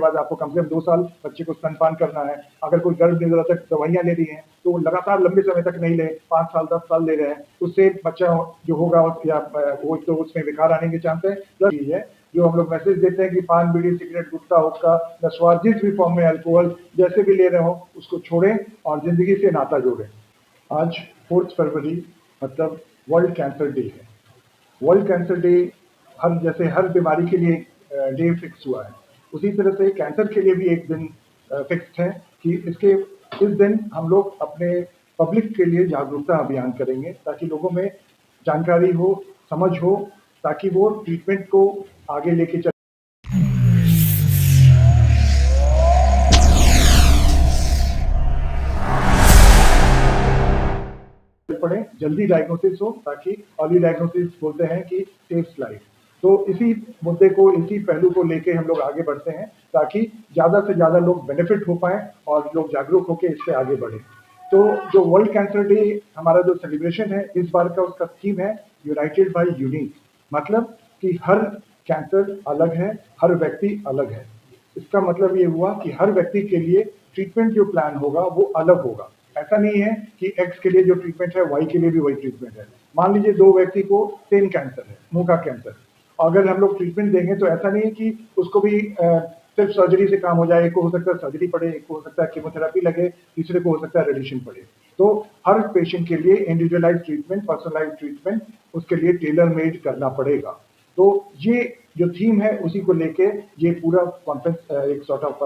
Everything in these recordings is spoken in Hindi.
बाद आपको कम से कम 2 साल बच्चे को स्तनपान करना है। अगर कोई गर्भ निरोधक दवाइयाँ ले रही हैं, तो लगातार लंबे समय तक नहीं लें, 5 साल, 10 साल ले रहे हैं, उससे बच्चा जो होगा या वो तो उसमें विकार आने के चांस है। प्लस है जो हम लोग मैसेज देते हैं कि पान, बीड़ी, सिगरेट, गुटखा, हुक्का, नशा जिस भी फॉर्म में अल्कोहल जैसे भी ले रहे हो उसको छोड़ें और ज़िंदगी से नाता जोड़ें। आज 4 फरवरी मतलब वर्ल्ड कैंसर डे है। वर्ल्ड कैंसर डे हर बीमारी के लिए डे फिक्स हुआ है, उसी तरह से कैंसर के लिए भी एक दिन फिक्स है कि इस दिन हम लोग अपने पब्लिक के लिए जागरूकता अभियान करेंगे ताकि लोगों में जानकारी हो, समझ हो, ताकि वो ट्रीटमेंट को आगे लेके चल पड़े, जल्दी डायग्नोसिस हो, ताकि अर्ली डायग्नोसिस बोलते हैं कि सेव्स लाइफ। तो इसी मुद्दे को, इसी पहलू को लेके हम लोग आगे बढ़ते हैं ताकि ज़्यादा से ज़्यादा लोग बेनिफिट हो पाएँ और लोग जागरूक होकर इससे आगे बढ़ें। तो जो वर्ल्ड कैंसर डे हमारा जो सेलिब्रेशन है इस बार का, उसका थीम है यूनाइटेड बाय यूनिक, मतलब कि हर कैंसर अलग है, हर व्यक्ति अलग है। इसका मतलब ये हुआ कि हर व्यक्ति के लिए ट्रीटमेंट जो प्लान होगा वो अलग होगा। ऐसा नहीं है कि एक्स के लिए जो ट्रीटमेंट है वाई के लिए भी वही ट्रीटमेंट है। मान लीजिए 2 व्यक्ति को सेम कैंसर है, मुंह का कैंसर, अगर हम लोग ट्रीटमेंट देंगे तो ऐसा नहीं है कि उसको भी सिर्फ सर्जरी से काम हो जाए। एक को हो सकता है सर्जरी पड़े, एक को हो सकता है कीमोथेरेपी लगे, तीसरे को हो सकता है रेडिएशन पड़े। तो हर पेशेंट के लिए इंडिविजुअलाइज्ड ट्रीटमेंट, पर्सनलाइज्ड ट्रीटमेंट उसके लिए टेलर मेड करना पड़ेगा। तो ये जो थीम है उसी को लेके ये पूरा कॉन्फ्रेंस एक सॉर्ट ऑफ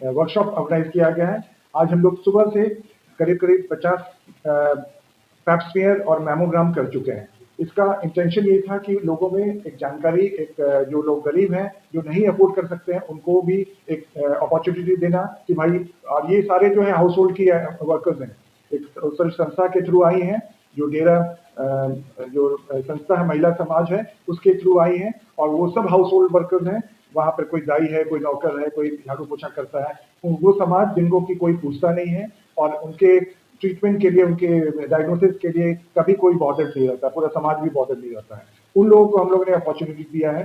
वर्कशॉप ऑर्गेनाइज किया गया है। आज हम लोग सुबह से करीब 50 पैप स्मीयर और मैमोग्राम कर चुके हैं। इसका इंटेंशन ये था कि लोगों में एक जानकारी, जो लोग गरीब हैं, जो नहीं अफोर्ड कर सकते हैं, उनको भी एक अपॉर्चुनिटी देना कि भाई, और ये सारे जो है हाउस होल्ड की वर्कर्स हैं, एक संस्था के थ्रू आई हैं, जो डेरा जो संस्था है महिला समाज है उसके थ्रू आई हैं, और वो सब हाउस होल्ड वर्कर्स हैं। वहाँ पर कोई दाई है, कोई नौकर है, कोई झाड़ू पोछा करता है, वो समाज जिनको की कोई पूछता नहीं है और उनके ट्रीटमेंट के लिए, उनके डायग्नोसिस के लिए कभी कोई बॉर्डर नहीं रहता, पूरा समाज भी बॉर्डर नहीं रहता है। उन लोगों को हम लोगों ने अपॉर्चुनिटी दिया है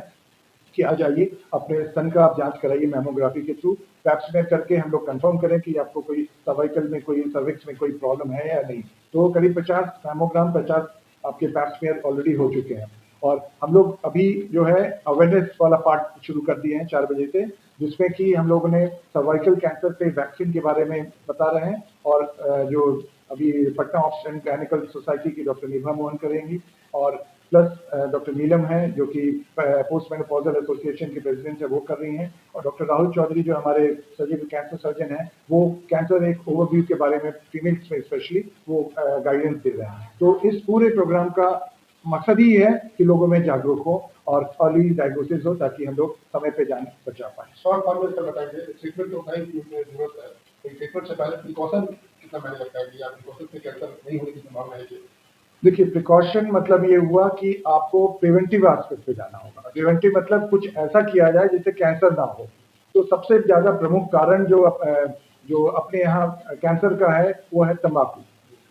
कि आ जाइए, अपने स्तन का आप जांच कराइए मैमोग्राफी के थ्रू, पैप स्मीयर करके हम लोग कंफर्म करें कि आपको कोई सर्वाइकल में, कोई सर्विक्स में कोई प्रॉब्लम है या नहीं। तो करीब 50 मैमोग्राम, 50 आपके पैप स्मीयर ऑलरेडी हो चुके हैं। और हम लोग अभी जो है अवेयरनेस वाला पार्ट शुरू कर दिए हैं 4 बजे से, जिसमें कि हम लोगों ने सर्वाइकल कैंसर पे वैक्सीन के बारे में बता रहे हैं। और जो अभी पटना ऑब्स एंड गायनेकल सोसाइटी की डॉक्टर निभा मोहन करेंगी, और प्लस डॉक्टर नीलम है जो कि पोस्ट मेनोपॉजल एसोसिएशन के प्रेसिडेंट है, वो कर रही हैं। और डॉक्टर राहुल चौधरी जो हमारे सर्जिकल कैंसर सर्जन हैं, वो कैंसर एक ओवरव्यू के बारे में फीमेल्स में स्पेशली वो गाइडेंस दे रहे हैं। तो इस पूरे प्रोग्राम का मकसद ही है कि लोगों में जागरूक हो और अर्ली डायग्नोसिस हो, ताकि हम लोग समय पे जान बचा पाए। शॉर्ट फॉर्म में सर बताइए, ट्रीटमेंट तो है कि जरूरत है, ट्रीटमेंट से पहले प्रिकॉशन कितना मैंने लगता है कि आप प्रिकॉशन से कैंसर नहीं होने की संभावना है? देखिए, प्रिकॉशन मतलब ये हुआ कि आपको प्रिवेंटिव एस्पेक्ट पे जाना होगा। प्रिवेंटिव मतलब कुछ ऐसा किया जाए जिससे कैंसर ना हो। तो सबसे ज़्यादा प्रमुख कारण जो अपने यहाँ कैंसर का है वो है तंबाकू।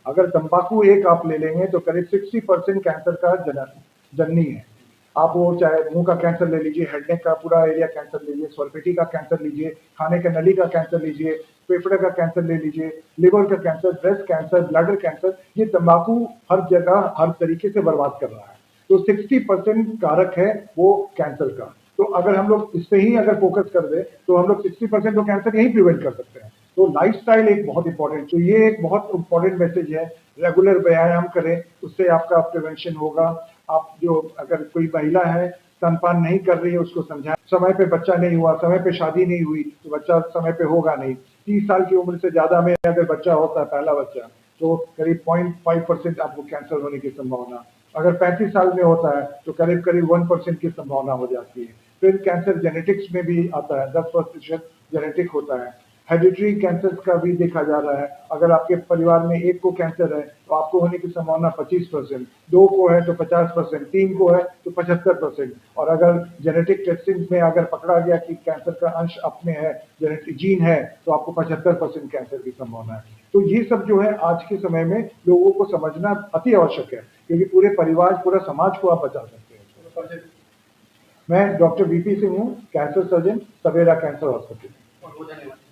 अगर तंबाकू एक आप ले लेंगे तो करीब 60% कैंसर का जननी है। आप वो चाहे मुंह का कैंसर ले लीजिए, हेड नेक का पूरा एरिया कैंसर लीजिए, स्वरपेटी का कैंसर लीजिए, खाने के नली का कैंसर लीजिए, फेफड़े का कैंसर ले लीजिए, लिवर का cancer, breast cancer, bladder cancer, ये तंबाकू हर जगह हर तरीके से बर्बाद कर रहा है। तो 60% कारक है वो कैंसर का। तो अगर हम लोग इस पे ही अगर फोकस कर दे तो हम लोग 60% तो कैंसर यही प्रिवेंट कर सकते हैं। तो लाइफस्टाइल एक बहुत इंपॉर्टेंट, तो ये एक बहुत इंपॉर्टेंट मैसेज है। रेगुलर व्यायाम करें, उससे आपका प्रिवेंशन होगा। आप जो अगर कोई महिला है स्तनपान नहीं कर रही है उसको समझाएं, समय पे बच्चा नहीं हुआ, समय पे शादी नहीं हुई तो बच्चा समय पे होगा नहीं। 30 साल की उम्र से ज्यादा में अगर बच्चा होता है, पहला बच्चा, तो करीब 0.5% आपको कैंसर होने की संभावना। अगर 35 साल में होता है तो करीब 1% की संभावना हो जाती है। फिर कैंसर जेनेटिक्स में भी आता है, 10% जेनेटिक होता है। हेरिडिटरी कैंसर का भी देखा जा रहा है। अगर आपके परिवार में एक को कैंसर है तो आपको होने की संभावना 25%, 2 को है तो 50%, 3 को है तो 75%। और अगर जेनेटिक टेस्टिंग में अगर पकड़ा गया कि कैंसर का अंश अपने है, जेनेटिक जीन है, तो आपको 75% कैंसर की संभावना है। तो ये सब जो है आज के समय में लोगों को समझना अति आवश्यक है, क्योंकि पूरे परिवार, पूरा समाज को आप बचा सकते हैं। मैं डॉक्टर वीपी सिंह हूँ, कैंसर सर्जन, सवेरा कैंसर हॉस्पिटल। बहुत बहुत धन्यवाद।